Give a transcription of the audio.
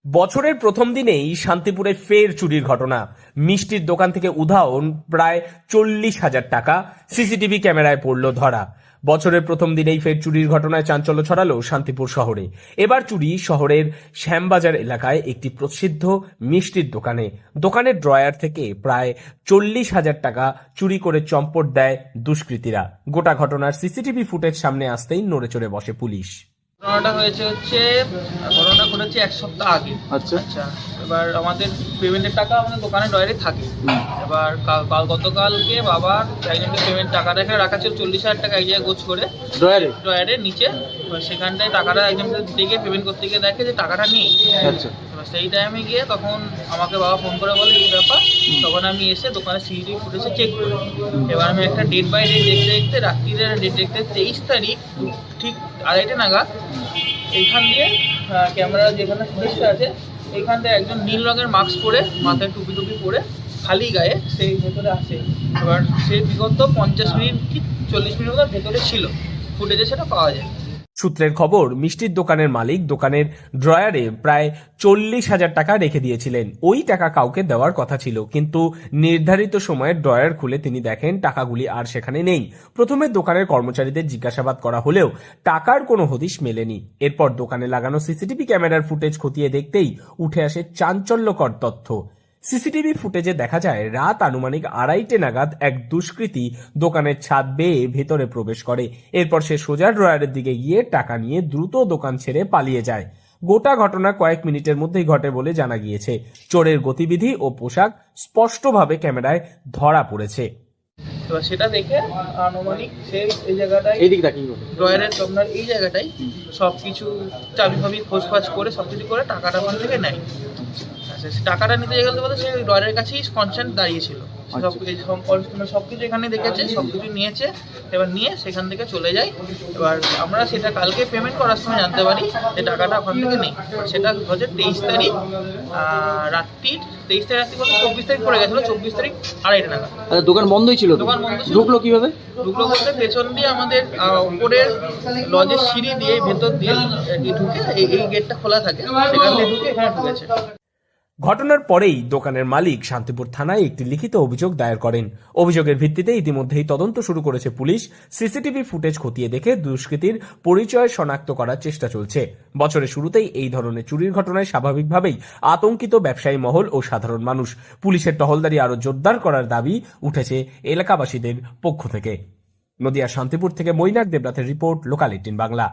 বছরের প্রথম দিনেই শান্তিপুরে ফের চুরির ঘটনা। মিষ্টির দোকান থেকে উধাও প্রায় 40,000 টাকা, সিসিটিভি ক্যামেরায় পড়ল ধরা। বছরের প্রথম দিনেই ফের চুরির ঘটনায় চাঞ্চল্য ছড়ালো শান্তিপুর শহরে। এবার চুরি শহরের শ্যামবাজার এলাকায় একটি প্রসিদ্ধ মিষ্টির দোকানে। দোকানের ড্রয়ার থেকে প্রায় 40,000 টাকা চুরি করে চম্পট দেয় দুষ্কৃতীরা। গোটা ঘটনার সিসিটিভি ফুটেজ সামনে আসতেই নড়েচড়ে বসে পুলিশ। ঘটনা ঘটেছে এক সপ্তাহ আগে। আচ্ছা, এবার আমাদের পেমেন্টের টাকা আমাদের দোকানে ড্রয়ারে থাকে। এবার গতকালকে বাবার একজনকে পেমেন্ট টাকাটা এখানে রাখা ছিল 40,000 টাকা এক জায়গায় গোছ করে ড্রয়ারের নিচে। এবার সেখানটায় টাকাটা একজনকে দিতে গিয়ে পেমেন্ট করতে গিয়ে দেখে যে টাকাটা নেই। আচ্ছা, এবার সেই টাইমে গিয়ে তখন আমাকে বাবা ফোন করে বলে এই ব্যাপার। তখন আমি এসে দোকানের সিসিটিভি ফুটেজে চেক করি। এবার আমি একটা ডেট বাই ডেট দেখতে দেখতে রাত্রিরে ডেট দেখতে 23 তারিখ ঠিক 2:30 নাগাদ এইখান দিয়ে ক্যামেরা যেখানে ফুটেজটা আছে এইখানটায় একজন নীল রঙের মাস্ক পরে, মাথায় টুপি পরে, খালি গায়ে সেই ভেতরে আসে। এবার সে বিগত 50 মিনিট কি 40 মিনিট মতো ভেতরে ছিল, ফুটেজে সেটা পাওয়া যায়। সূত্রের খবর, মিষ্টির দোকানের মালিক দোকানের ড্রয়ারে প্রায় 40,000 টাকা রেখে দিয়েছিলেন। ওই টাকা কাউকে দেওয়ার কথা ছিল, কিন্তু নির্ধারিত সময়ে ড্রয়ার খুলে তিনি দেখেন টাকাগুলি আর সেখানে নেই। প্রথমে দোকানের কর্মচারীদের জিজ্ঞাসাবাদ করা হলেও টাকার কোনো হদিশ মেলেনি। এরপর দোকানে লাগানো সিসিটিভি ক্যামেরার ফুটেজ খতিয়ে দেখতেই উঠে আসে চাঞ্চল্যকর তথ্য। সিসিটিভি ফুটেজে দেখা যায় রাত আনুমানিক 2:30 নাগাদ এক দুষ্কৃতী দোকানের ছাদ বেয়ে ভেতরে প্রবেশ করে। এরপর সে সোজা ড্রয়ারের দিকে গিয়ে টাকা নিয়ে দ্রুত দোকান ছেড়ে পালিয়ে যায়। গোটা ঘটনা কয়েক মিনিটের মধ্যেই ঘটে বলে জানা গিয়েছে। চোরের গতিবিধি ও পোশাক স্পষ্টভাবে ক্যামেরায় ধরা পড়েছে। এবার সেটা দেখে আনুমানিক সে এই জায়গাটায় ড্রয়ারের আপনার এই জায়গাটাই সবকিছু চাবি ফাবি খোঁজপাজ করে সবকিছু করে টাকাটা ওখান থেকে নেয়। আচ্ছা, সে টাকাটা নিতে গেলে বলে সে ড্রয়ারের কাছেই কনস্ট্যান্ট দাঁড়িয়েছিল। সবকিছু এখানে দেখেছে, সবকিছু নিয়েছে। এবার নিয়ে সেখান থেকে চলে যায়। এবার আমরা সেটা কালকে পেমেন্ট করার সময় জানতে পারি যে টাকাটা ওখান থেকে নেই। সেটা হচ্ছে 23 তারিখ রাত্রির 23 তারিখ রাত্রি বলতে 24 তারিখ পড়ে গেছিলো, 24 তারিখ 2:30 নাগাদ। দোকান বন্ধই ছিল। দোকান বন্ধ ছিল। ঢুকলো কিভাবে? ঢুকলো বলতে পেছন দিয়ে আমাদের উপরের লজের সিঁড়ি দিয়ে ভেতর দিয়ে ঢুকে এই গেটটা খোলা থাকে, সেখান দিয়ে ঢুকে এখানে ঢুকেছে। ঘটনার পরেই দোকানের মালিক শান্তিপুর থানায় একটি লিখিত অভিযোগ দায়ের করেন। অভিযোগের ভিত্তিতে ইতিমধ্যেই তদন্ত শুরু করেছে পুলিশ। সিসিটিভি ফুটেজ খতিয়ে দেখে দুষ্কৃতীর পরিচয় শনাক্ত করার চেষ্টা চলছে। বছরের শুরুতেই এই ধরনের চুরির ঘটনায় স্বাভাবিকভাবেই আতঙ্কিত ব্যবসায়ী মহল ও সাধারণ মানুষ। পুলিশের টহলদারি আরও জোরদার করার দাবি উঠেছে এলাকাবাসীদের পক্ষ থেকে। নদিয়া শান্তিপুর থেকে মৈনাক দেবনাথের রিপোর্ট, লোকাল 18 বাংলা।